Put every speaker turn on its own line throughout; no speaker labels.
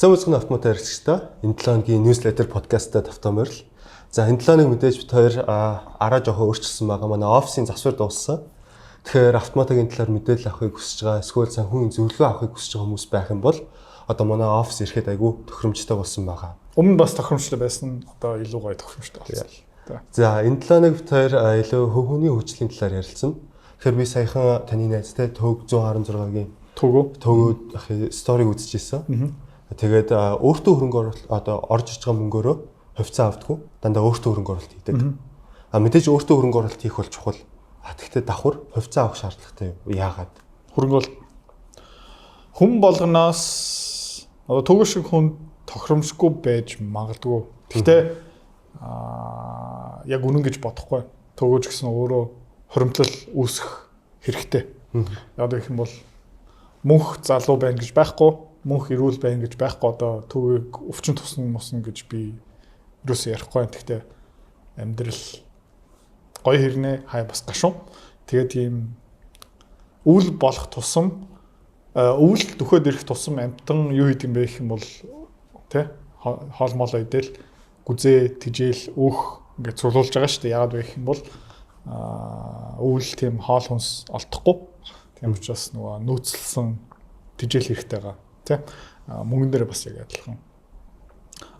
Сайн үзэгний автомат ярилцлагатай энэ 7 өдрийн newsletter podcast-тай тавтамжирл. За энэ 7 өдрийн мэдээж бид хоёр араа жоохон өөрчилсөн байгаа. Манай офисын засвар дууссан. Тэгэхээр автоматын талаар мэдээлэл авахыг хүсэж байгаа, эсвэл санхүүгийн зөвлөгөө авахыг хүсэж байгаа хүмүүс байх юм бол одоо манай офис ирэхэд айгүй тохиромжтой болсон байгаа.
Өмнө бас тохиромжтой байсан. Одоо илүү гоё тохиромжтой болсон.
За энэ 7 өдрийн бид хоёр илүү хөвгөний хөгжлийн талаар ярилцсан. Тэгэхээр би саяхан таны найзтай Төг 116-гийн төгөө сториг үзчихсэн. Тэгээд өөртөө хөрөнгө оруулалт одоо орж иж байгаа мөнгөөрөө хувьцаа авдаггүй. Дандаа өөртөө хөрөнгө оруулалт хийдэг. Мэдээж өөртөө хөрөнгө оруулалт хийх бол чухал. Тэгэхдээ давхар хувьцаа авах шаардлагатай юу? Яагаад?
Хөрөнгө бол хүн болгоноос одоо төгөө шиг хүн тохиромжгүй байж магадгүй. Гэхдээ яг үнэн гэж бодохгүй. Төгөөж гэсэн өөрөө хуримтлал үүсэх хэрэгтэй. Яг гэх юм бол мөнх залуу байна гэж байхгүй. Мөнх ирүүл байна гэж байхгүй. Одоо төгөөг өвчин тусна гэж би юусэн ярихгүй. Гэхдээ амьдрал гоё хэрнээ хай бас гашуун. Тэгээд ийм үйл болох тусам өвөл дөхөд ирэх тусам амтан юу хийдэг юм бэ гэх юм бол тий хоол молоо идэл гүзээ тижэл өөх ингээд цуглуулж байгаа шүү дээ. Яагаад вэ гэх юм бол өвөл тийм хоол хүнс олдохгүй. Тийм учраас нөгөө нөөцлсөн тижэл хэрэгтэй байгаа. Тий мөнгөн дээр бас яг адилхан.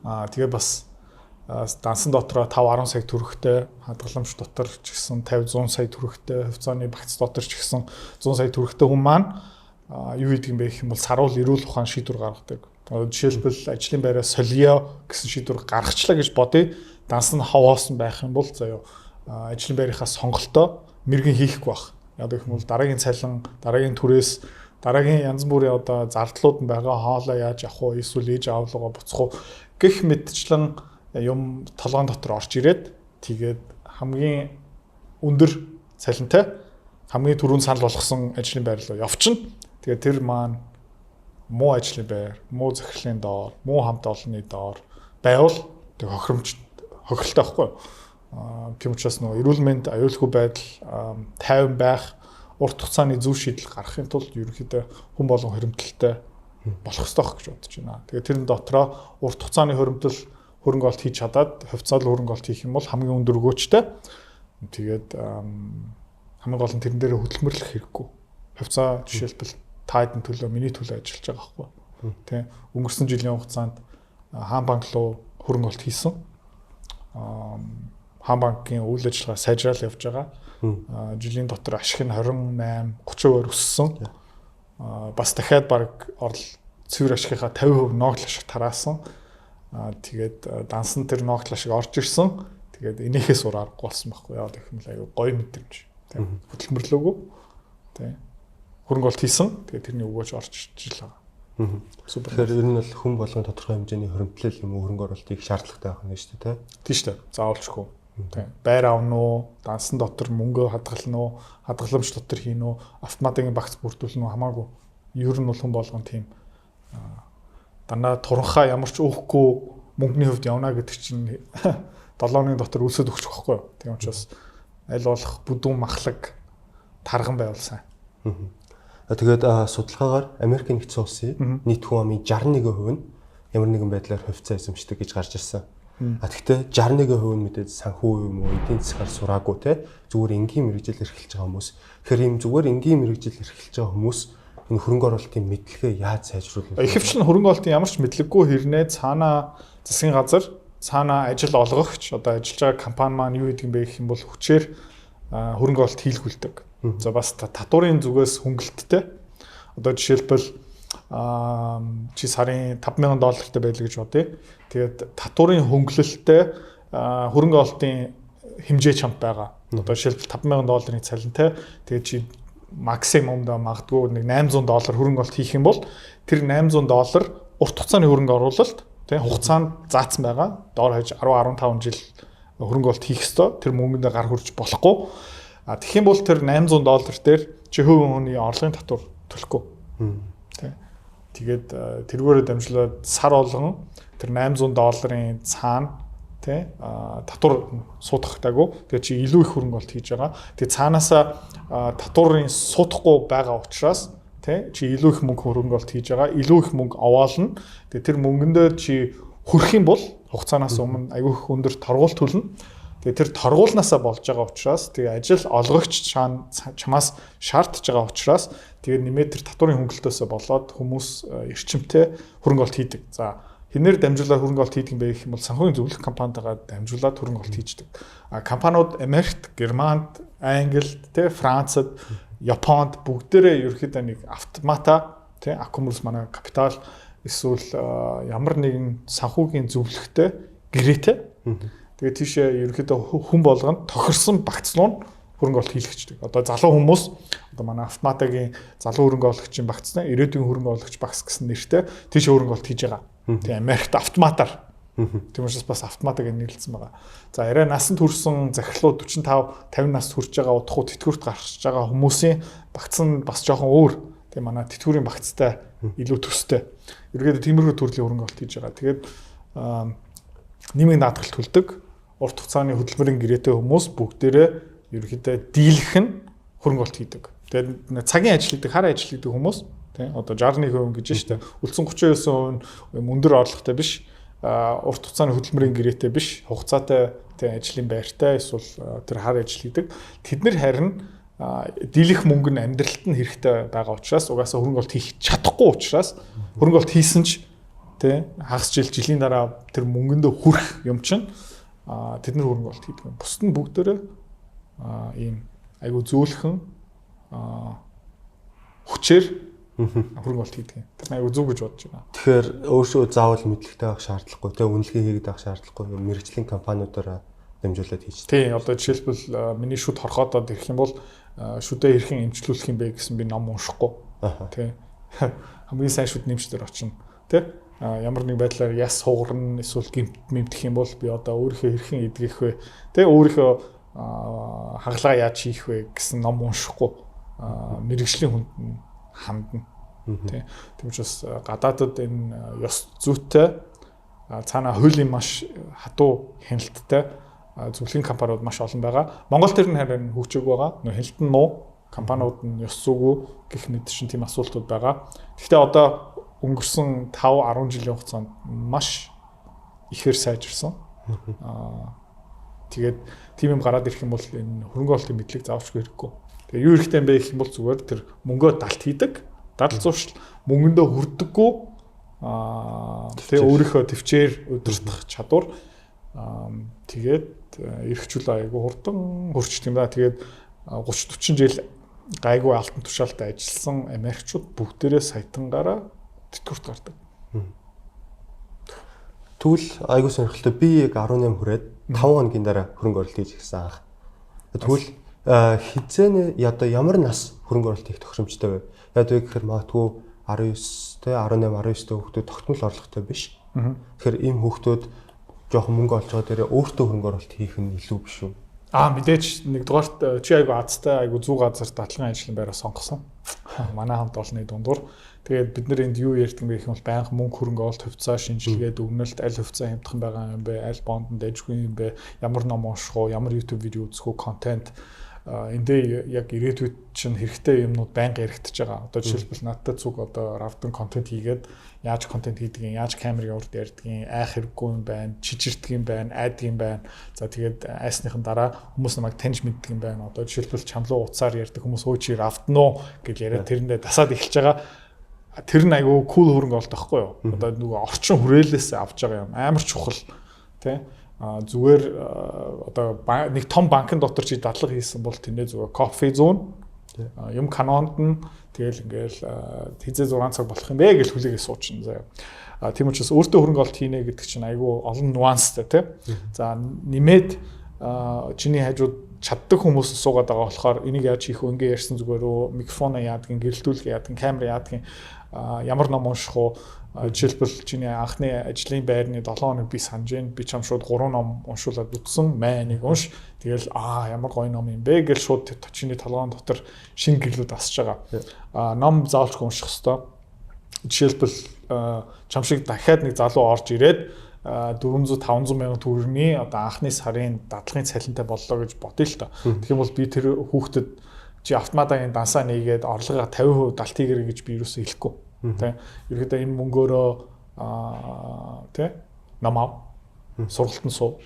Тэгээ бас дансан дотроо 5-10 сая төгрөгтэй, хадгаламж дотор ч гэсэн 50-100 сая төгрөгтэй, хувьцааны багц дотор ч гэсэн 100 сая төгрөгтэй хүн маань юу хийдэг юм бэ гэх юм бол саруул эрүүл ухаан шийдвэр гаргадаг. Жишээлбэл ажлын байраа солио гэсэн шийдвэр гаргачлаа гэж бодъё. Данс нь хаваасан байх юм бол заяа ажлын байрынхаа сонголтоо мэрэгэн хийхгүй байх. Яг гэх юм бол дараагийн цалин, дараагийн түрээс, дараагийн янз бүрийн одоо зардлууд нь байгаа хоолоо яаж авах вэ? Эсвэл ээж аавлуугаа буцах уу? Гэх мэтчлэн юм толгойн дотор орж ирээд тэгээд хамгийн өндөр цалинтай хамгийн түрүүнд санал болгосон ажлын байр руу явчихна. Тэгээд тэр маань муу ажлын байр, муу захирлын доор, муу хамт олонны доор байвал тэг хохиролтой байхгүй. Тийм учраас нөгөө эрүүл мэнд, аюулгүй байдал, тайван байх, урт хугацааны зөв шийдэл гаргахын тулд ерөнхийдөө хүн болгон хоригдлолтой болох ёстой гэж бодож байна. Тэгээд тэрэн дотроо урт хугацааны хоригдол хөрөнгө олт хийж чадаад хувьцаал хөрөнгө олт хийх юм бол хамгийн өндөр өгөөчтэй. Тэгээд хамгийн гол нь тэрэн дээр хөдөлмөрлөх хэрэггүй. Хувьцаа жишээлбэл тайдын төлөө миний төлөө ажиллаж байгаа байхгүй. Тэ өнгөрсөн жилийн хугацаанд хаан банк руу хөрөнгө олт хийсэн. Хаан банкын үйл ажиллагаа сайжраал явж байгаа. Жилийн дотор ашиг нь 28, 30% өссөн. Бас дахиад баг цэвэр ашигынхаа 50% ногдол ашиг тараасан. Тэгээд дансан тэр ногдол ашиг орж ирсэн. Тэгээд энийхээс ур аргагүй болсон байхгүй яа гэх юм л аюу гоё мэдрэмж. Тэ хөдөлмөрлөөгөө. Тэ хөрөнгө олт хийсэн. Тэгээд тэрний өгөөж орж иж байгаа. Супер.
Тэгэхээр ер нь бол хүн болгон тодорхой хэмжээний хоригдлол юм уу хөрөнгө оруулалтыг шаардлагатай байх нь шүү дээ,
тийм шүү дээ. Заавалчгүй. Тийм. Байр авна уу, дансан дотор мөнгө хадгална уу, хадгаламж дотор хийн үү, автоматын багц бүрдүүлнэ үү хамаагүй. Ер нь бол хүн болгон тийм дандаа туранхаа ямар ч өөхгүй мөнгөний хувьд явна гэдэг чинь 7 өдрийн дотор үлсэд өгчих واخгүй. Тийм учраас аль болох бүдүүн махлаг тарган байвал сайн.
Тэгээд судалгаагаар Америкийн нэгдсэн улсын нийт хүн амын 61% нь ямар нэгэн байдлаар хувьцаа эзэмшдэг гэж гарч ирсэн. Тэгэхдээ 61% нь мэдээд санхүү юм уу, эдийн засгаар сураагүй те зүгээр энгийн мэрэгжил эрхэлж байгаа хүмүүс. Тэгэхээр ийм зүгээр энгийн мэрэгжил эрхэлж байгаа хүмүүс энэ хөрөнгө оруулалтын мэдлэгээ яаж сайжруулах вэ?
Ихэвчлэн хөрөнгө оруулалтын ямар ч мэдлэггүй хэрнээ цаана засгийн газар, цаана ажил олгогч, одоо ажиллаж байгаа компани маань юу гэдэг юм бэ гэх юм бол хүчээр хөрөнгө оруулалт хийлгүүлдэг. За бас татварын зүгээс хөнгөлөлттэй. Одоо жишээлбэл чи сарын $5,000 байлаа гэж бодъё. Тэгээд татварын хөнгөлөлттэй хөрөнгө оруулалтын хэмжээ чамд байгаа. Одоо жишээлбэл $5,000 цалинтай. Тэгээд чи максимум да магадгүй нэг $800 хөрөнгө оруулалт хийх юм бол тэр $800 урт хугацааны хөрөнгө оруулалт тийм хугацаанд заасан байгаа. Доор хаяж 10-15 жил хөрөнгө оруулалт хийх ёстой. Тэр мөнгөндөө гар хүрч болохгүй. Тэгэх юм бол тэр $800 дээр чи хувийн хүний орлогын татвар төлөхгүй. Тийм. Тэгээд тэргээрээ дамжуулаад сар болгон тэр $800 цаана тий татвар суудахтайгу тэгээд чи илүү их хөрөнгө олт хийж байгаа. Тэгээд цаанаасаа татварын суудахгүй байгаа учраас Тэ чи илүү их мөнгө хөрөнгө оруулалт хийж байгаа. Илүү их мөнгө овоолно. Тэгээ тэр мөнгөндөө чи хүрэх юм бол хугацаанаас өмнө аюу их өндөр торгуул төлнө. Тэгээ тэр торгуулнаасаа болж байгаа учраас тэгээ ажил олгогч чамаас шаардж байгаа учраас тэгээ нэмээд тэр татварын хөнгөлтөөсөө болоод хүмүүс эрчимтэй хөрөнгө оруулалт хийдэг. За хинээр дамжуулаад хөрөнгө оруулалт хийдэг юм бэ гэх юм бол санхүүгийн зөвлөх компанитайгаа дамжуулаад хөрөнгө оруулалт хийдэг. Компаниуд Америкт, Германд, Англид, тэ Францад, Японд бүгдээрээ ерөөхдөө нэг автомата тий аккумулс манай капитал эсвэл ямар нэгэн санхүүгийн зөвлөхтэй гэрээтэй. Тэгээд тийшээ ерөөхдөө хүн болгонд тохирсон багцлуу хөрөнгө оруулалт хийлгчдэг. Одоо залуу хүмүүс одоо манай автоматагийн залуу хөрөнгө оруулагчийн багцнаа ирээдүйн хөрөнгө оруулагч багц гэсэн нэртэй тийшээ хөрөнгө оруулалт хийж байгаа. Тэгээ Америкт автоматар. Тийм учраас бас автоматыг нэрлэлсэн байгаа. За арай насанд хүрсэн захирлууд 45, 50 наст хүрч байгаа удахгүй тэтгэврт гарч байгаа хүмүүсийн багц нь бас жоохон өөр. Тэгээ манай тэтгэврийн багцтай илүү төстэй. Ерөнхийдөө тиймэрхүү төрлийн хөрөнгө оруулалт хийж байгаа. Тэгээд нэмийн даатгалт төлдөг. Урт хугацааны хөдөлмөрийн гэрээтэй хүмүүс бүгдээрээ ерөнхийдөө дийлэх нь хөрөнгө оруулалт хийдэг. Тэгээд цагийн ажил хийдэг, хар ажил хийдэг хүмүүс тий одоо 61% гэж байна шүү дээ. Үлдсэн 39% өндөр орлоготой биш. Урт хугацааны хөдөлмөрийн гэрээтэй биш, хугацаатай тий ажлын байртай эсвэл тэр хар ажил хийдэг. Тэд нар харин дийлэх мөнгө нь амьдралд нь хэрэгтэй байгаа учраас угаасаа хөрөнгө оруулалт хийх чадахгүй учраас хөрөнгө оруулалт хийсэн ч тий хагас жилийн дараа тэр мөнгөндөө хүрэх юм чинь тэд нар хөрөнгө оруулалт хийдэг. Бусд нь бүгдээрээ ийм айгу зөөлхөн хүчээр хөрөнгө оруулалт хийдэг. Тэр айгу зөв гэж бодож байна.
Тэгэхээр өөрөө заавал мэдлэгтэй байх шаардлагагүй, тэ үнэлгээ хийгээд байх шаардлагагүй. Мэргэжлийн компаниудаараа дамжуулаад хийж.
Тий, одоо жишээлбэл миний шүд хорхоодод ирэх юм бол шүдээ хэрхэн эмчлүүлэх юм бэ гэсэн би ном уншихгүй. Тий. Хамгийн сайн шүд нэмчдэр очино. Тий. Ямар нэг байдлаар яс хугарна эсвэл гэмт мэмтэх юм бол би одоо өөрийнхөө хэрхэн эдгэх вэ? Тий, өөрийнхөө хагалгаа яаж хийх вэ гэсэн ном уншихгүй. Мэргэжлийн хүнд нь хандна. Тий. Тийм учраас гадаадад энэ ёс зүйтэй цаана хуулийн маш хатуу хяналттай зөвлөлийн компаниуд маш олон байгаа. Монгол төр нь харин хөгжөөг байгаа. Хяналтан муу, компаниуд нь ёс зүйгүй гэх мэт шин тийм асуултууд байгаа. Гэхдээ одоо өнгөрсөн 5-10 жилийн хугацаанд маш ихээр сайжирсан. Тэгээд тийм юм гараад ирэх юм бол энэ хөрөнгө оруулалтын мэдлэг заавчгүй хэрэггүй. Тэгээ юу хэрэгтэй юм бэ гэх юм бол зүгээр тэр мөнгөө далт хийдэг. Дадал зуршил мөнгөндөө хүрдэггүй тэгээ өөрийнхөө төвчээр өдөртөх чадвар тэгээд эрхчлөө айгу хурдан хурцт юм да. Тэгээд 30-40 жил гайгүй алтан тушаалтай ажилласан Америкчууд бүгдээрээ саятангаараа тэтгэврт гардаг.
Тэгвэл айгу сонирхолтой би яг 18 хүрээд 5 хоногийн дараа хөрөнгө оруулалт хийж гисэн анх. Тэгвэл хизээний одоо ямар нас хөрөнгө оруулалт хийх тохиромжтой вэ? Яг вэ гэхээр магадгүй 19 те 18 19 дэх хүүхдүүд тогтмол орлоготой биш. Тэгэхээр ийм хүүхдүүд жоохон мөнгө олж байгаа дээрээ өөртөө хөрөнгө оруулалт хийх нь илүү биш үү? Мэдээж
нэгдүгээрт чи айгу азтай айгу зүү газар дадлын ажлын байраа сонгосон. Манай хамт олонний дундуур. Тэгээд бид нар энд юу ярьдаг юм бэ гэх юм бол байнга мөнгө хөрөнгө оруулалт хувьцаа шинжилгээд өгнөлт аль хувьцаа хямдхан байгаа юм бэ, аль бондонд ажгүй юм бэ, ямар ном унших уу, ямар YouTube видео үзэх үү, контент эндээ яг ирээдүйд чинь хэрэгтэй юмнууд байнга яригдчихэж байгаа. Одоо жишээлбэл надтай зүг одоо равдан контент хийгээд яаж контент хийдгийг, яаж камерын урд ярьдгийг, айх хэрэггүй юм байна, чичирдэг юм байна, айдаг юм байна. За тэгээд айсныхан дараа хүмүүс намайг таньж мэддэг юм байна. Одоо жишээлбэл чамлуу утсаар ярьдаг хүмүүс өө чи равдан уу гэж яриад тэрэндээ дасаад эхэлж байгаа. Тэр нь айгүй кул хөрөнгө оруулалт байхгүй юу? Одоо нөгөө орчин хүрээлээс авч байгаа юм. Амар чухал тий. Зүгээр одоо нэг том банкн дотор чи дадлага хийсэн бол тэндээ зүгээр кофе зүүн юм канонд нь тэгэл ингээл хизээ 6 цаг болох юм бэ гэж хүлээгээ суучна заяа. Тийм учраас өөртөө хөрөнгө оруулалт хийнэ гэдэг чинь айгүй олон нюанстай тий. За нэмээд чиний хажууд чаддаг хүмүүс суугаад байгаа болохоор энийг яаж хийх вэ? Ингээ ярьсан зүгээр микрофоно яадгийн, гэрэлтүүлэг яадгийн, камер яадгийн, ямар ном унших уу? Жишээлбэл чиний анхны ажлын байрны 7 хоног би санаж байна. Би чам шууд 3 ном уншуулад үтсэн. Нэг унш. Тэгэл ямар гоё ном юм бэ гэж шууд чиний толгойн дотор шинэ гэрлүүд асж байгаа. Ном заавалчгүй унших хэвээр. Жишээлбэл чам шиг дахиад нэг залуу орж ирээд 400-500 мянган төгрөгийн одоо анхны сарын дадлагын цалинтай боллоо гэж бодъё л та. Тэгэх юм бол би тэр хүүхдэд чи автоматагийн дансаа нээгээд орлогоо 50% далт хийгэрэй гэж би юусоо хэлэхгүй. Тэ. Ерөөдөө энэ мөнгөөрөө тэ намаа сургалтанд суу.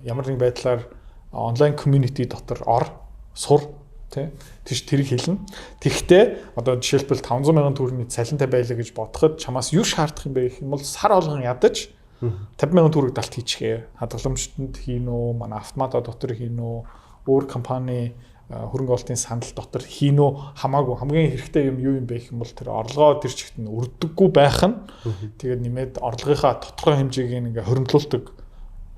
Ямар нэг байдлаар онлайн community дотор ор сур тэ тийш тэрийг хэлнэ. Тэгэхдээ одоо жишээлбэл 500,000 төгрөгийн цалинтай байлаа гэж бодоход чамаас юу шаардах юм бэ гэх юм бол сар болгон ядаж 50,000 төгрөг далт хийчихээ. Хадгаламжтанд хийн үү, манай автомата дотор хийн үү, өөр компани хөрөнгө оруулалтын санал дотор хийн үү хамаагүй хамгийн хэрэгтэй юм юу юм бэ гэх юм бол тэр орлогоо тэр чигт нь өрдөггүй байх нь тэгээд нэмээд орлогынхаа тодорхой хэмжээг ингээ хоригдлуулдаг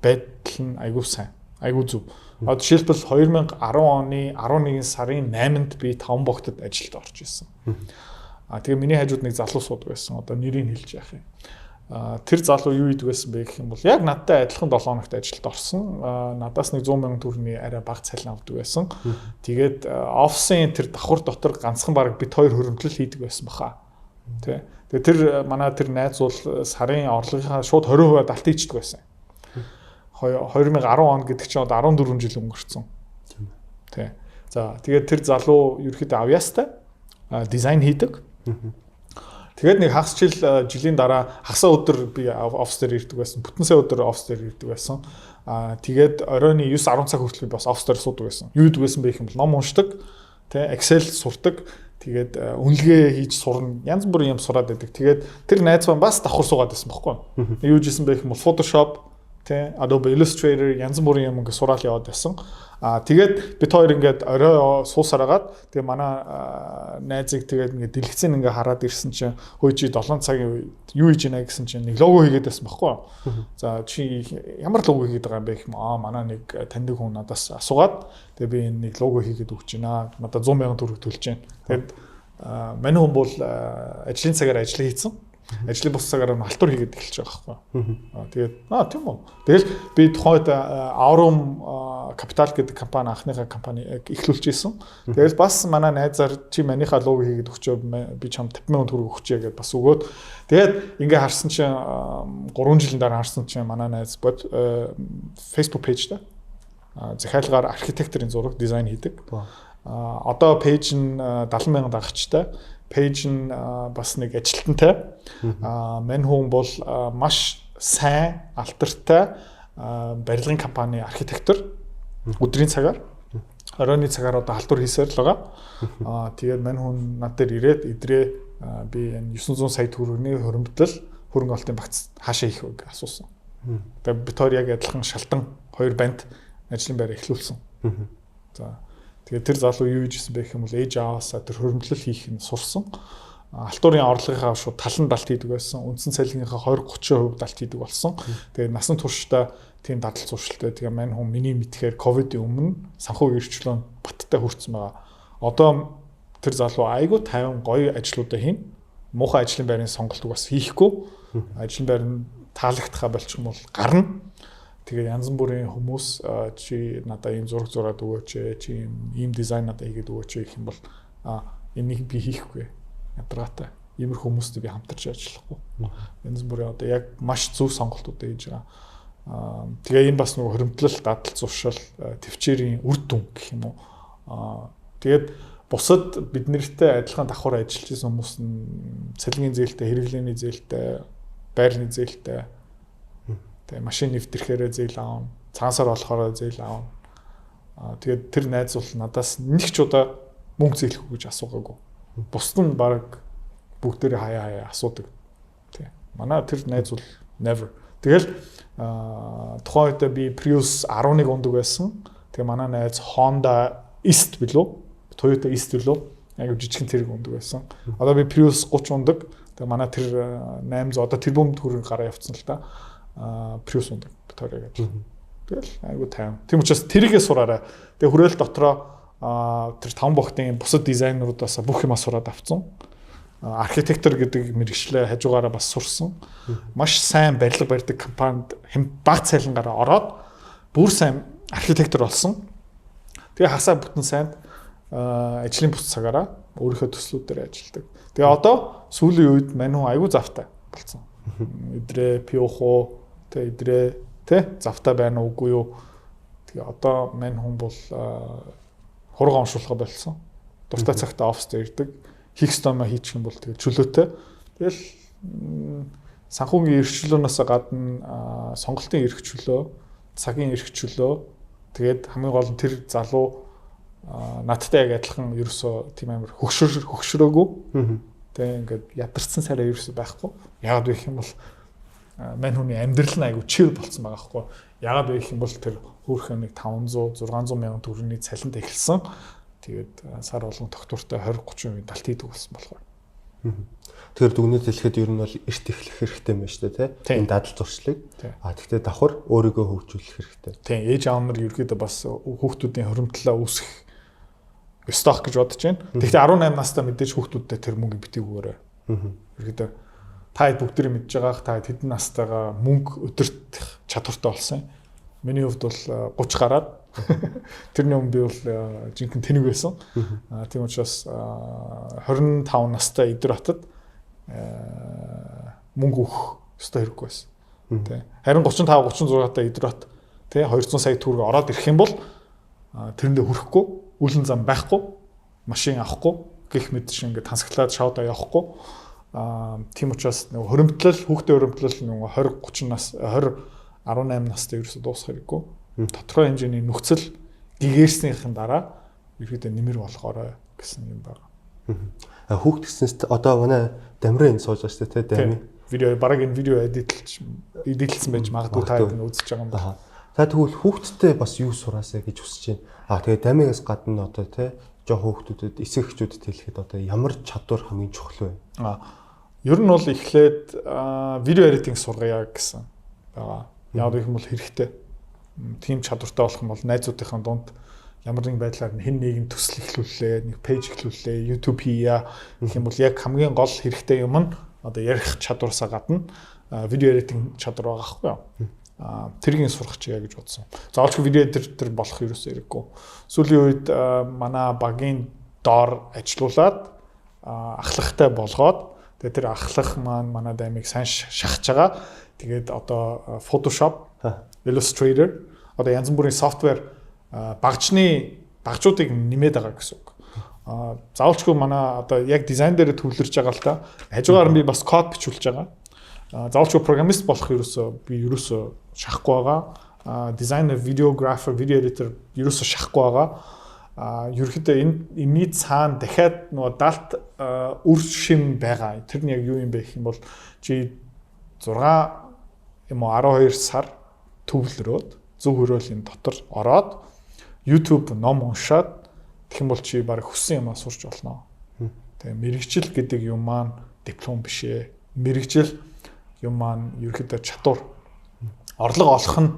байдал нь айгүй сайн, айгүй зөв. Одоо жишээлбэл 2010 оны 11 сарын 8-нд би 5 богтод ажилд орж исэн. Тэгээ миний хажууд нэг залуу суудаг байсан. Одоо нэрийг хэлж яах юм. Тэр залуу юу хийдэг байсан бэ гэх юм бол яг надтай адилхан 7 хоногт ажилд орсон. Надаас нэг 100,000 төгрөгийн арай бага цалин авдаг байсан. Тэгээд офисын тэр давхар дотор ганцхан баг бит хоёр хөрөмтлөл хийдэг байсан баха. Тэ. Тэгээд тэр манай тэр найз бол сарын орлогынхаа шууд 20% далт хийчихдэг байсан. 2010 он гэдэг чинь одоо 14 жил өнгөрцөн. Тэ. За тэгээд тэр залуу ерөөхдөө авьяастай дизайн хийдэг. Тэгээд нэг хагас жилийн дараа хагасаа өдөр би офис дээр ирдэг байсан. Бүтэн сая өдөр офис дээр ирдэг байсан. Тэгээд оройн 9-10 цаг хүртэл бас офис дээр суудаг байсан. Юу гэдэг байсан бэ гэх юм бол ном уншдаг, тэ Excel сурдаг. Тэгээд үнэлгээ хийж сурна. Янз бүрийн юм сураад байдаг. Тэгээд тэр найз маань бас давхар суугаад байсан байхгүй юу? Юу хийжсэн бэ гэх юм бол Photoshop, тэ Adobe Illustrator янз бүрийн юм ингээ сураал яваад байсан. Тэгээд бид хоёр ингээд орой суусараагаад тэгээ манай найзыг тэгээд ингээд дэлгэцэн ингээ хараад ирсэн чинь хөөе чи 7 цагийн юу хийж байна гэсэн чинь нэг лого хийгээд байсан байхгүй юу. За чи ямар лого хийгээд байгаа юм бэ гэх юм манай нэг таньдаг хүн надаас асуугаад тэгээ би энэ нэг лого хийгээд өгч байна. Надад 100,000 төгрөг төлж байна. Тэгээд манай хүн бол ажлын цагаар ажил хийсэн. Ажлын бус цагаараа халтур хийгээд эхэлж байгаа байхгүй. Тэгээд тийм үү. Тэгэл би тухайд Aurum Capital гэдэг компани анхныхаа компани эхлүүлж ирсэн. Тэгэл бас манай найзаар чи манийхаа лого хийгээд өгчөө би чам 50,000 төгрөг өгчээ гэдээ бас өгөөд тэгээд ингээ харсан чинь 3 жилийн дараа харсан чинь манай найз Facebook пэйжтэй захиалгаар архитекторын зураг дизайн хийдэг. Одоо пэйж нь 70,000 дагагчтай. Пэйж нь бас нэг ажилтнтай. Мань хүн бол маш сайн алтартай барилгын компани архитектор. Өдрийн цагаар оройны цагаар одоо халтур хийсээр л байгаа. Тэгээд мань хүн над дээр ирээд идрээ би энэ 900 сая төгрөгийн хөрөмтлөл хөрөнгө оруулалтын багц хаашаа хийх вэ гэж асуусан. Тэгээд бид хоёр яг адилхан шалтан 2 банд ажлын байр эхлүүлсэн. За тэгээд тэр залуу юу хийжсэн бэ гэх юм бол ээж аваасаа тэр хөрөмтлөл хийх нь сурсан. Алтуурын орлогынхаа шууд талан далт хийдэг байсан. Үндсэн цалингийнхаа 20-30% далт хийдэг болсон. Тэгээд насан туршдаа тийм дадал зуршилтай. Тэгээ мань хүн миний мэдхээр ковидын өмнө санхүү эрхчлэн баттай хүрсэн байгаа. Одоо тэр залуу айгүй тайван гоё ажлуудаа хийн. Муухай ажлын байрын сонголтыг бас хийхгүй. Ажлын байр нь таалагдхаа болчих юм бол гарна. Тэгээ янз бүрийн хүмүүс чи надаа ийм зураг зураад өгөөч, чи ийм дизайн надаа хийгээд өгөөч гэх юм бол энийг би хийхгүй. Ядаргаатай. Иймэр хүмүүстэй би хамтарч ажиллахгүй. Янз бүрийн одоо яг маш зөв сонголтууд хийж байгаа. Тэгээ энэ бас нэг хөрөмтлөл, дадал зуршил, төвчээрийн үр дүн гэх юм уу. Тэгээд бусад бид нартай адилхан давхар ажиллаж байсан хүмүүс нь цалингийн зээлтэй, хэрэглээний зээлтэй, байрны зээлтэй, тэгээ машин нэвтрэхээрээ зээл аав, цаансаар болохоороо зээл аав. Тэгээд тэр найз бол надаас нэг ч удаа мөнгө зээлэх үү гэж асуугаагүй. Бусд нь баг бүгдээрээ хаяа асуудаг. Тэг. Манай тэр найз бол never. Тэгэл тухайн үед би Prius 11 ундаг байсан. Тэгээ манай найз Honda East билүү? Toyota East билүү? Яг жижигхэн тэрэг ундаг байсан. Одоо би Prius 30 ундаг. Тэгээ манай тэр 800 одоо тэрбум төгрөг гараа явцсан л да. Prius ундаг. Тоороо гэж. Тэгэл айгу тайван. Тийм учраас тэрийгээ сураарай. Тэгээ хүрээл дотроо тэр 5 бохтын бусад дизайнеруудаас бүх юм сураад авцсан. Архитектор гэдэг мэргэжлээ хажуугаараа бас сурсан. Маш сайн барилга барьдаг компанид баг цалингаараа ороод бүр сайн архитектор болсон. Тэгээ хасаа бүтэн сайнд ажлын бус цагаараа өөрийнхөө төслүүдээр ажилладаг. Тэгээ одоо сүүлийн үед мань хүн аягүй завтай болсон. Идрээ пиохо тэ идрээ тэ завтай байна уугүй юу. Тэгээ одоо мань хүн бол хурга уншуулах болсон. Дуртай цагтаа оффист ирдэг. Хийх стомоо хийчих юм бол тэгэл чөлөөтэй. Тэгэл санхүүгийн эрхчлөөнөөс гадна сонголтын эрх чөлөө, цагийн эрх чөлөө тэгээд хамгийн гол нь тэр залуу надтай яг адилхан ерөөсөө тийм амар хөгшрөөгүй. Тэгээ ингээд ядарсан царай ерөөсөө байхгүй. Яагаад вэ гэх юм бол мань хүний амьдрал нь айгу чив болцсон байгаа байхгүй. Яагаад вэ гэх юм бол тэр хөөрхөн нэг 500 600 мянган төгрөгийн цалинт эхэлсэн. Тэгээд сар болгон тогтвортой 20-30% талт хийдэг болсон болохоор.
Тэгэхээр дүгнэлт хэлэхэд ер нь бол эрт эхлэх хэрэгтэй юм байна шүү дээ, тийм. Энэ дадал зуршлыг. Тэгтээ давхар өөрийгөө хөгжүүлэх хэрэгтэй.
Тийм, ээж аав нар ерөөдөө бас хүүхдүүдийн хуримтлалаа үүсгэх ёстой гэж бодож байна. Тэгтээ 18 настай мэдээж хүүхдүүдтэй тэр мөнгө битгийгээрээ. Ерөөдөө та хэд бүгдээ мэдж байгаах, та хэдэн настайгаа мөнгө өдөрт чадвартай болсон. Миний хувьд бол 30 гараад тэрний өмнө би бол жинхэнэ тэнэг байсан. Тийм учраас 25 настай идэр хотод мөнгө өгөх ёстой хэрэггүй байсан. Тэ. Харин 35 36 та идэр хот тэ 200 сая төгрөг ороод ирэх юм бол тэрэндээ хүрэхгүй, үүлэн зам байхгүй, машин авахгүй, гэх мэт шиг ингээд тансаглаад шоудаа явахгүй. Тийм учраас нөгөө хуримтлал, хүүхдийн хуримтлал нөгөө 20 30 нас 20 18 настай ерөөсө дуусах хэрэггүй. Тодорхой хэмжээний нөхцөл гэгэрснийхэн дараа ерөөдөө нэмэр болгоорой гэсэн юм байна.
Хүүхд гэснээс одоо манай дамирын сууж байгаа шүү дээ, дами.
Видео бараг энэ видео эдитлсэн байж магадгүй та хэд үзэж байгаа юм байна.
За тэгвэл хүүхдтэй бас юу сураасаа гэж хүсэж байна. Тэгээд дамигаас гадна одоо тий жоо хүүхдүүдэд эсэх эхчүүдэд хэлэхэд одоо ямар чадвар хамгийн чухал вэ?
Ер нь бол эхлээд видео эдитинг сургая гэсэн байгаа. Яг гэх юм бол хэрэгтэй. Тим чадвартай болох юм бол найзуудынхаа дунд ямар нэгэн байдлаар хэн нэгэн төсөл эхлүүллээ, нэг пэйж эхлүүллээ, YouTube хийя гэх юм бол яг хамгийн гол хэрэгтэй юм нь одоо ярих чадвараасаа гадна видео эдитинг чадвар байгаа байхгүй юу? Тэргийн сурах чигээ гэж бодсон. Заавалчгүй видео эдитер болох ерөөсөө хэрэггүй. Сүүлийн үед манай багийн доор ажилуулад ахлагтай болгоод тэгээд тэр ахлах маань манай даймыг сайн шахаж байгаа. Тэгээд одоо Photoshop, Illustrator одоо янз бүрийн софтвер багжуудыг нэмээд байгаа гэсэн үг. Заавалчгүй манай одоо яг дизайн дээр төвлөрж байгаа л та. Хажуугаар нь би бас код бичүүлж байгаа. Заавалчгүй программист болох би ерөөсөө шахахгүй байгаа. Дизайнер, видеографер, видео эдитер ерөөсөө шахахгүй байгаа. Ерөнхийдөө энэний цаана дахиад нөгөө далд үр шим байгаа. Тэр нь яг юу юм бэ гэх юм бол чи 6 юм уу 12 сар төвлөрөөд зөв хөрөөлийн дотор ороод YouTube ном уншаад тэгэх юм бол чи баг хүссэн юм сурч болно. Тэгээ мэрэгжил гэдэг юм маань диплом биш ээ. Мэрэгжил юм маань ерөөхдөө чадвар. Орлого олох нь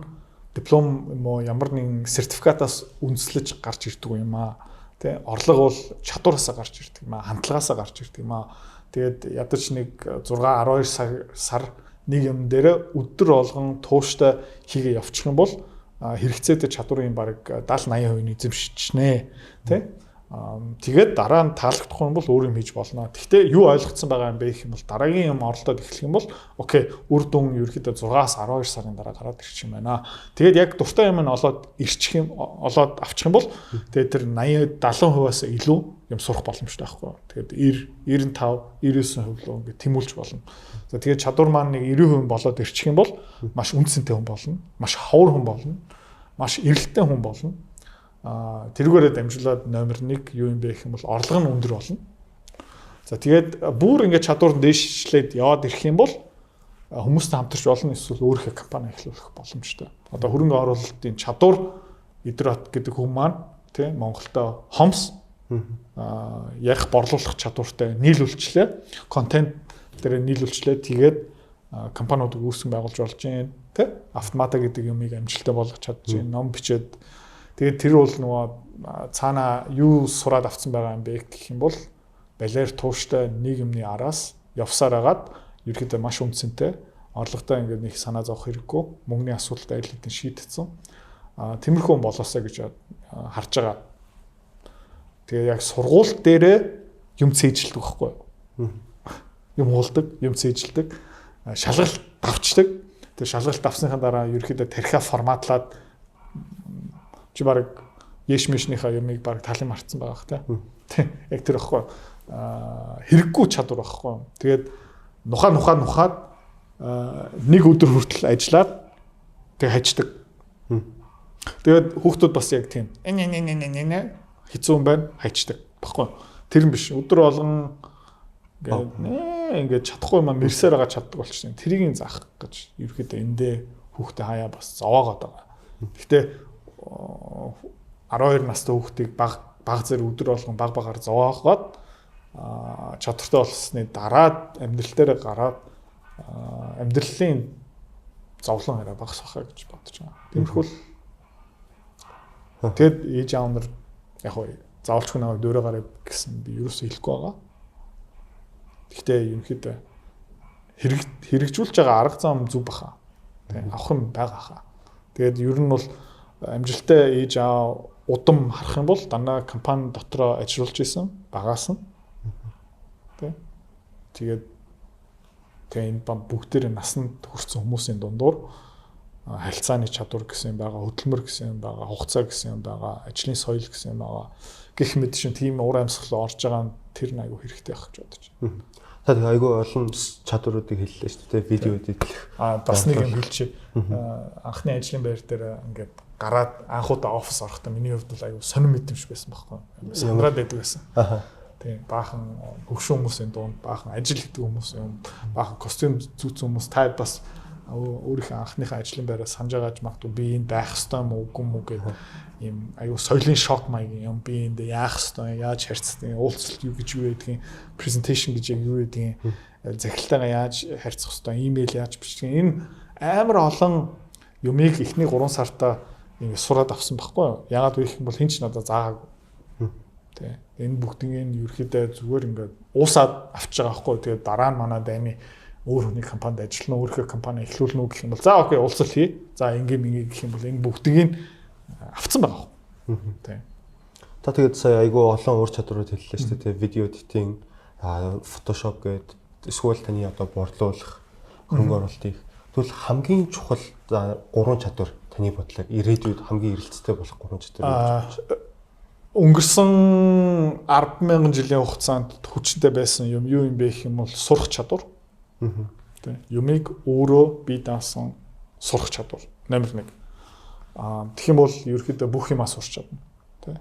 диплом юм уу ямар нэгэн сертификатаас үндэслэж гарч ирдэг юм аа. Тэ орлого бол чадвараасаа гарч ирдэг юм аа, хандлагаасаа гарч ирдэг юм аа. Тэгээд ядаж нэг 6 12 сар нэг юм дээр өдөр болгон тууштай хийгээ явчих юм бол хэрэгцээтэй чадварын баг 70-80% эзэмшчихнэ тий. Тэгээд дараа нь таалагдахгүй юм бол өөр юм хийж болно. Гэхдээ юу ойлгоцсон байгаа юм бэ гэх юм бол дараагийн юм оролдоод эхлэх юм бол окей үр дүн ерөөхдөө 6-аас 12 сарын дараа гараад ирчих юм байна. Тэгээд яг дуртай юм нь олоод авчих юм бол тэгээд тэр 80-70%-аас илүү юм сурах боломжтой байхгүй. Тэгээд 95 99% руу ингээд тэмүүлж болно. За тэгээд чадвар маань нэг 90% болоод ирчих юм бол маш үнцэнтэй хүн болно. Маш ховор хүн болно. Маш эрэлттэй хүн болно. Тэрүүгээрээ дамжуулаад номер 1 юу юм бэ гэх юм бол орлого нь өндөр болно. За тэгээд бүр ингээд чадвар дээшлээд яваад ирэх юм бол хүмүүстэй хамтарч болно эсвэл өөрийнхөө компани эхлүүлэх боломжтой. Одоо хөрөнгө оруулалтын чадвар идрат гэдэг хүн маань тий Монголдо хомс ярих борлуулах чадвартай нийлүүлчлээ. Контент дээр нийлүүлчлээ. Тэгээд компаниудыг үүсгэн байгуулж болж байна. Тий автомата гэдэг юмыг амжилттай болгож чадж байна. Ном бичээд тэгээд тэр бол нөгөө цаана юу сураад авсан байгаа юм бэ гэх юм бол балер тууштай нийгмийн араас явсаар агаад ерөөдөө маш үнцэнтэй орлоготой ингээд нэг санаа зовох хэрэггүй мөнгөний асуудалтай аль хэдийн шийдсэн. Тиймэрхүү болоосаа гэж харж байгаа. Тэгээ яг сургууль дээрээ юм цээжилдэг байхгүй юу? Юм уулдаг, юм цээжилдэг, шалгалт авчдаг. Тэгээ шалгалт авсныхаа дараа ерөөдөө тархиа форматлаад чи баг Яшмишнийхаа юмыг баг талын марцсан байгаа хэ. Яг тэр ихгүй хэрэггүй чадвар байхгүй. Тэгээд нухаад нэг өдөр хүртэл ажиллаад тэг хаждаг. Тэгээд хүүхдүүд бас яг тийм хэцүү юм байна хаждаг баггүй. Тэр юм биш. Өдөр болгон ингээд чадахгүй юм мэрсээр байгаа чаддаг болчихсон. Тэрийг заах гэж ерөөдөө эндээ хүүхдээ хаяа бас зовоогоод байгаа. Гэхдээ 12 настай хүүхдийг баг зэрэг өдөр болгон багаар зовоогоод чадвартай болсны дараад амьдрал дээр гараад амьдралын зовлон хараа багасгахаа гэж бодож байгаа. Тиймэрхүү л тэгэд ээж аав нар яг хоо заавалчгүй наваа дөөрэ гараа гэсэн би юусоо хэлэхгүй байгаа. Гэхдээ ерөнхийдөө хэрэгжүүлж байгаа арга зам зүв баха. Тэг авах юм байгаа хаа. Тэгээд ер нь бол амжилттай ээж аав удам харах юм бол дандаа компани дотроо ажиллуулж исэн багаас нь. Тэгээд энэ бүгдээр насанд хүрсэн хүмүүсийн дундуур харилцааны чадвар гэсэн юм байгаа, хөдөлмөр гэсэн юм байгаа, хугацаа гэсэн юм байгаа, ажлын соёл гэсэн юм байгаа. Гэх мэт шин тийм ур амьсгал орж байгаа нь тэр айгүй хэрэгтэй байх гэж бодож байна.
Та тэгээ айгүй олон чадваруудыг хэллээ шүү дээ. Видео эдитлэх.
Бас нэг юм хэлчихье. Анхны ажлын байр дээр ингээд гараад анхудаа офис орохдоо миний хувьд бол айгүй сонир мэдэмж байсан байхгүй. Сандраад байдаг байсан. Тийм баахан хөгшин хүмүүсийн дунд баахан ажил хийдэг хүмүүсийн баахан костюм зүүцэн хүмүүс та бас өөрийнхөө анхныхаа ажлын байраа санаж байгааж магадгүй би энд байх ёстой юм уу үгүй юм уу гэдэг ийм аюу соёлын шок маягийн юм би энд яах ёстой яаж харьцдаг уулзалт юу гэж юу гэдгийг презентацийн гэж юу гэдгийг захиралтайгаа яаж харьцах ёстой имэйл яаж бичдэг энэ амар олон юмыг эхний 3 сартаа ингэ сураад авсан байхгүй юу ягаад вэ гэх юм бол хин ч надад заагаагүй тий энэ бүгднийг ерөөхдөө зүгээр ингээд уусаад авч байгаа байхгүй тэгээд дараа нь манай дайны өөр хүний компанид ажиллана өөрийнхөө компани эхлүүлнэ үү гэх юм бол за окей уулзалт хий за ингээ гэх юм бол энэ бүгднийг авцсан байгаа. Тийм.
Та тэгээд сая айгүй олон ур чадварууд хэллээ шүү дээ. Видео эдитинг, Photoshop гээд эсвэл таны одоо борлуулах, хөрөнгө оруулалтыг. Тэгвэл хамгийн чухал 3 чадвар таны бодлоор ирээдүйд хамгийн эрэлттэй болох 3 чадвар юу?
Өнгөрсөн 10,000 жилийн хугацаанд хүчтэй байсан юм юу юм бэ гэх юм бол сурах чадвар. Тийм. Юмыг өөрөө бие даасан сурах чадвар. Номер 1. Тэгэх юм бол ерөөхдөө бүх юмаа сурч чадна. Тэ.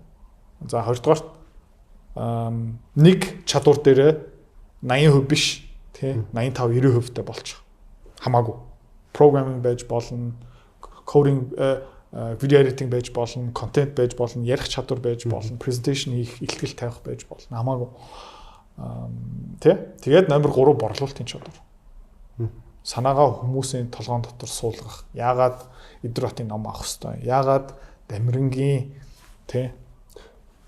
За хоёрдугаарт нэг чадвар дээрээ 80% биш, тий 85-90% таа болчих. Хамаагүй. Программинг байж болно, кодинг, видео эдитинг байж болно, контент байж болно, ярих чадвар байж болно, презентацийн хийх, ихтгэл тавих байж болно. Хамаагүй. Тэ. Тэгээд номер 3 борлуулалтын чадвар. Санаагаа хүмүүсийн толгоон дотор суулгах. Яагаад Идротын ном авах хэвээр. Яагаад Дамирангийн тий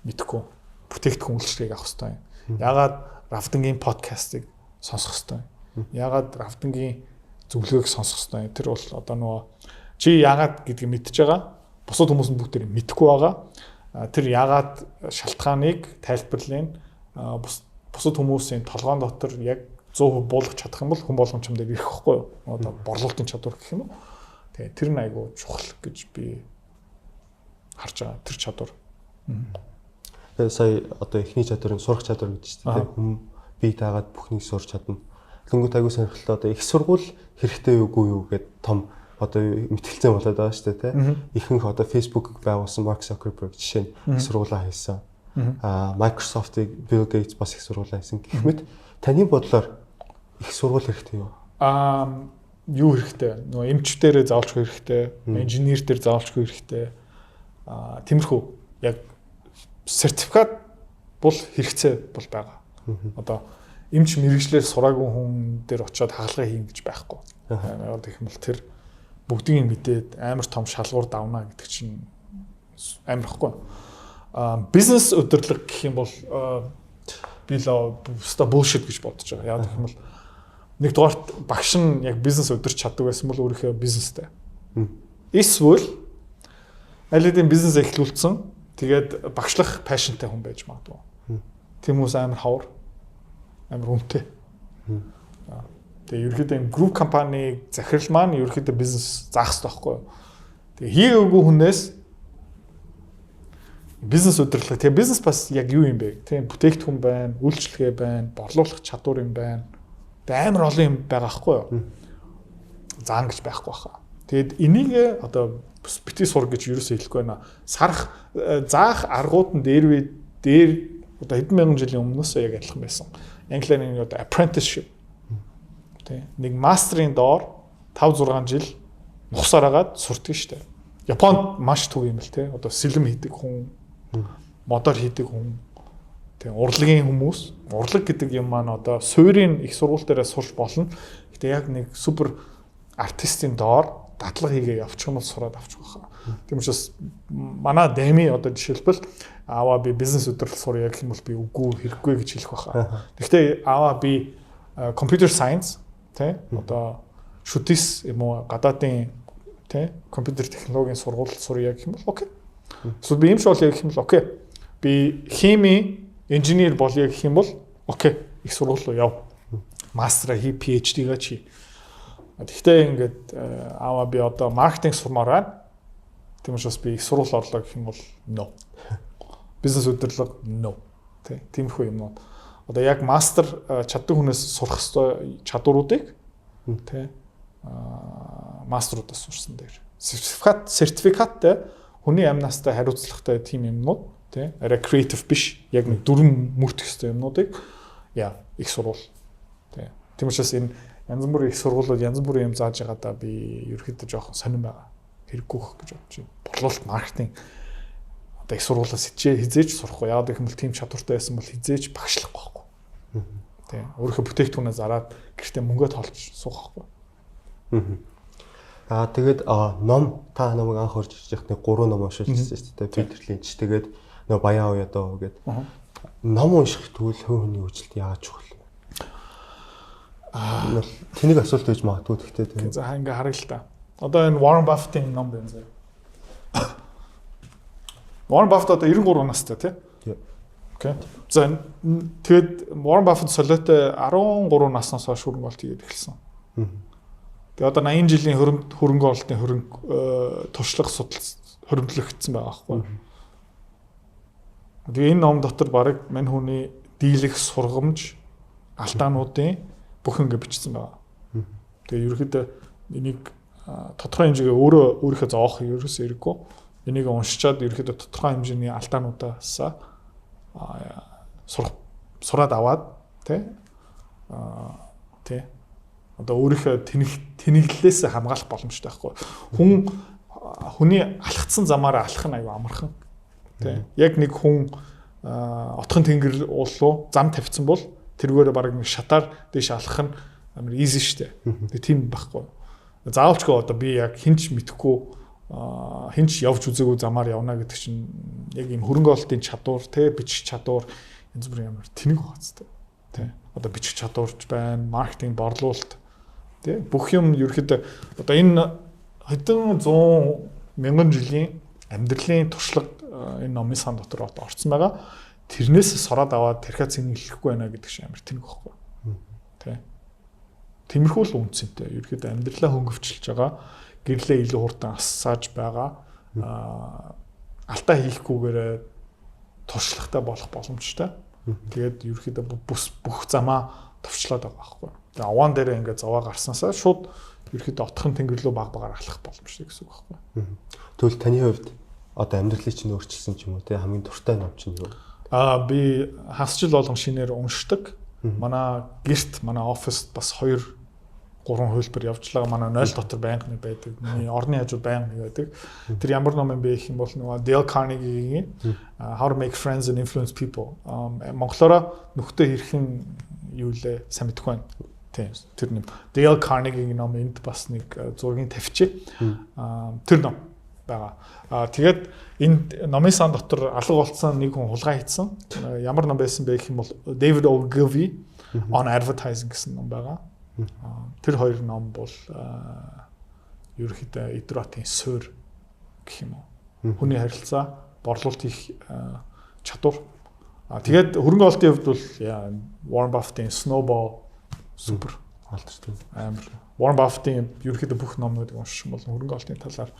мэдхгүй бүтээгдэхүүн үйлчлэгийг авах хэвээр. Яагаад Равдангийн подкастыг сонсох хэвээр. Яагаад Равдангийн зөвлөгөөг сонсох хэвээр. Тэр бол одоо нөгөө чи яагаад гэдгийг мэдчихэж байгаа. Бусад хүмүүс нь бүгдээр мэдэхгүй байгаа. Тэр яагаад шалтгааныг тайлбарлын бусад хүмүүсийн толгоон дотор яг 100% буулгах чадах юм бол хүн болгоомжтой дээр ирэх хэвгүй юу? Одоо борлуулалтын чадвар гэх юм уу? Тэгээ тэр нь айгуу чухал гэж би харж байгаа тэр чадвар.
Тэгээ сая одоо эхний чадварын сурах чадвар гэж тийм хүн бие даагаад бүхнийг сурч чадна. Тэнгүүт айгуу сонирхолтой одоо их сургууль хэрэгтэй юугүй юу гэд том одоо мэтгэлцээ болоод байгаа шүү дээ тийм. Ихэнх одоо Facebook-ыг байгуулсан Mark Zuckerberg жишээ нь их сургуулаа хийсэн. Microsoft-ыг Bill Gates бас их сургуулаа хийсэн. Гэх мэт таны бодлоор их сургууль хэрэгтэй юу?
Юу хэрэгтэй? Нөгөө эмчдэрээ заавалчгүй хэрэгтэй, инженер дээр заавалчгүй хэрэгтэй. Тиймэрхүү яг сертификат бол хэрэгцээ бол байгаа. Одоо эмч мэрэгчлэр сураагүй хүн дээр очиод хаалга хийн гэж байхгүй. Яг гэх юм бол тэр бүгдийг мэдээд амар том шалгуур давна гэдэг чинь амар ихгүй. Бизнес удирдлага гэх юм бол би л өстой bullshit гэж бодож байгаа. Яг гэх юм бол нэгдүгээрт багш нь яг бизнес удирч чаддаг байсан бол өөрийнхөө бизнестэй. Эсвэл аль хэдийн бизнес эхлүүлсэн тэгээд багшлах пашнтай хүн байж магадгүй. Тийм хүмүүс амар хавар, амар үнэтэй. Тэгээ ерөөхдөө энэ групп компани захирал маань ерөөхдөө бизнес заах хэрэгтэй байхгүй юу? Тэгээ хийгээгүй хүнээс бизнес удирдлага. Тэгээ бизнес бас яг юу юм бэ? Тийм бүтээгдэхүүн байна, үйлчлэгээ байна, борлуулах чадвар юм байна. Тэгээ амар олон юм байгаа хгүй юу? Заан гэж байхгүй баха. Тэгээд энийг одоо бити сур гэж юусоо хэлэхгүй байна. Сарах заах аргууд нь дээр одоо хэдэн мянган жилийн өмнөөс яг адилхан байсан. Англиар нэг одоо apprenticeship. Тэ нэг мастерын доор 5 6 жил нухсаар агаад сурдаг штэ. Японд маш төв юм л те. Одоо сэлэм хийдэг хүн, модоор хийдэг хүн, тэг урлагийн хүмүүс, урлаг гэдэг юм маань одоо суурийн их сургууль дээрээ сурч болно. Гэтэ яг нэг супер артистын доор дадлага хийгээ явчих юм бол сураад авчих واخа. Тийм учраас манай Дэми одоо жишээлбэл аваа би бизнес удирдал сурах яг юм бол би үгүй хэрэггүй гэж хэлэх واخа. Гэхдээ аваа би computer science тэ одоо шүтис юм уу гадаадын тэ компьютер технологийн сургууль сурах яг юм бол окей. Эсвэл би юм шиг бол яг юм бол окей. Би хими инженер болъё гэх юм бол окей. Их сургууль руу яв. Мастера хий, PhD-га чи. Тэгэхдээ ингээд аваа би одоо маркетинг сурмаар байна. Тийм учраас би их сургууль орлоо гэх юм бол no. Бизнес удирдлага no. Тиймэрхүү юмнууд. Одоо яг мастер чаддаг хүнээс сурах ёстой чадваруудыг тий мастерудаас сурсан дээр. Сертификаттай хүний амнастай хариуцлагатай тийм юмнууд тий арай креатив биш яг нэг дүрм мөрдөх ёстой юмнуудыг яа их сургууль тий. Тийм учраас энэ янз бүрийн их сургуулиуд янз бүрийн юм зааж байгаа да би ерөөхдөө жоохон сонирн байгаа. Хэрэггүй хөх гэж бодож байна. Борлуулалт маркетинг одоо их сургуулиас хизээж сурахгүй. Яагаад гэх юм бол тийм чадвартай байсан бол хизээж багшлахгүй байхгүй. Тий. Өөрийнхөө бүтээгдэхүүнээ зараад гэртээ мөнгөө тоолж суух байхгүй.
Тэгээд ном та намайг анх орж ирж байхад нэг 3 ном уншуулсан шүү дээ. Питерлинч тэгээд нөө Баян уу ядаа гээд ном унших тэгвэл хувийн үйлчлэлт яаж чухал? Тэнийг асуулт гэж магадгүй гэхдээ
за ингээ харъя л та. Одоо энэ Warren Buffett-ийн ном байна заа. Warren Buffett одоо 93 настай тий. Окей. За тэгэд Warren Buffett солиотой 13 наснаас хойш хөрөнгө оолт хийгээд эхэлсэн. Тэгээ одоо 80 жилийн хөрөнгө оолтын туршлага хоригдлогдсон байгаа байхгүй. Тэгээ энэ ном дотор баг мань хүний дийлэх сургамж алдаануудын бүх ингэ бичсэн байгаа. Тэгээ ерөөхдөө энийг тодорхой хэмжээгээ өөрийнхөө зоох ерөөсөө хэрэггүй. Энийг уншичаад ерөөхдөө тодорхой хэмжээний алдаануудаас сураад аваад тий одоо өөрийнхөө тэнэглэлээс хамгаалах боломжтой байхгүй. Хүний алхацсан замаараа алхах нь аюу амархан. Тий яг нэг хүн отхон тэнгэр уулуу зам тавьсан бол тэргээрээ баг нэг шатаар дээш алхах нь амар easy штэ. Тэгээ тийм байхгүй. Заавалчгүй одоо би яг хинч мэдхгүй хинч явж үзээгүй замаар явна гэдэг чинь яг ийм хөрөнгө оолтын чадвар те бичих чадвар янз бүрийн амар тэнэг хооцтой. Тэ. Одоо бичих чадварч байна, маркетинг, борлуулалт те бүх юм ерөөхдөө одоо энэ хэдэн 100 мянган жилийн амьдралын туршлага энэ номын сан дотор орцсон байгаа. Тэрнээс сороод аваад тархиа цэнгэлэхгүй байна гэдэг чинь амар тэнэг байхгүй. Тэ. Тиймэрхүү л үнцэнтэй. Ерөөхдөө амьдралаа хөнгөвчлж байгаа, гэрлээ илүү хурдан асааж байгаа. Алдаа хийхгүйгээр туршлагатай болох боломжтой. Тэгээд ерөөхдөө бүх замаа товчлоод байгаа байхгүй. Тэгээ аваан дээр ингээд зовоо гарснасаа шууд ерөөхдөө отхон тэнгэр рүү баг багаар алхах боломжтой гэсэн үг байхгүй.
Тэгвэл таны хувьд одоо амьдралыг чинь өөрчилсөн ч юм уу те хамгийн дуртай ном чинь юу?
Би хагас жил болгон шинээр уншдаг. Манай гэрт, манай оффист бас 2-3 хөлбөр явжлаа. Манай 0 дотор байнга нэг байдаг. Миний орны хажууд байнга нэг байдаг. Тэр ямар ном юм бэ гэх юм бол нөгөө Dale Carnegie-ийн How to Make Friends and Influence People. Монголоор нөхдөд хэрхэн юу лээ сайн мэдэхгүй байна. Тийм. Тэр нэм Dale Carnegie-ийн ном энд бас нэг зургийг тавьчих. Тэр ном байгаа. Тэгээд энэ номын сан дотор алга болсон нэг хүн хулгай хийсэн. Ямар ном байсан бэ гэх юм бол David Ogilvy on Advertising гэсэн ном байгаа. Тэр хоёр ном бол ерөөхдөө идротын суурь гэх юм уу. Хүний харилцаа, борлуулалт хийх чадвар. Тэгээд хөрөнгө оолтын хувьд бол Warren Buffett-ийн Snowball супер алдартай. Амар. Warren Buffett-ийн ерөөхдөө бүх номнуудыг унших юм бол хөрөнгө оолтын талаар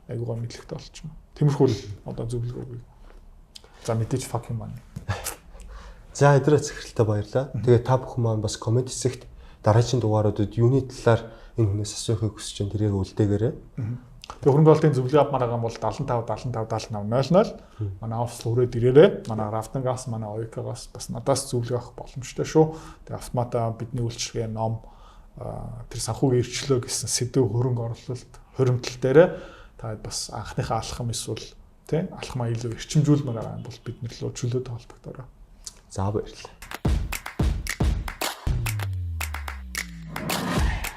айгуугаа мэдлэгтэй болчихно. Тиймэрхүү л одоо зөвлөгөө өгье. За мэдээж fucking money.
За эдрээ захиралтай баярлалаа. Тэгээ та бүхэн маань бас комент хэсэгт дараагийн дугааруудад юуны талаар энэ хүнээс асуухыг хүсэж байна тэрийг үлдээгээрэй.
Тэгээ хөрөнгө оруулалтын зөвлөгөө авмаар байгаа бол 75 75 75 00 манай офс хүрээд ирээрэй. Манай Рафтангаас, манай Оюкагаас бас надаас зөвлөгөө авах боломжтой шүү. Тэгээ автомата бидний үйлчлэгээ ном тэр санхүүгийн эрхчлөө гэсэн сэдв хөрөнгө оруулалт хуримтлал дээр та бас анхныхаа алхам эсвэл алхмаа илүү эрчимжүүлмээр байгаа юм бол бид нар лөө чөлөөтэй холбогдорой.
За баярлалаа.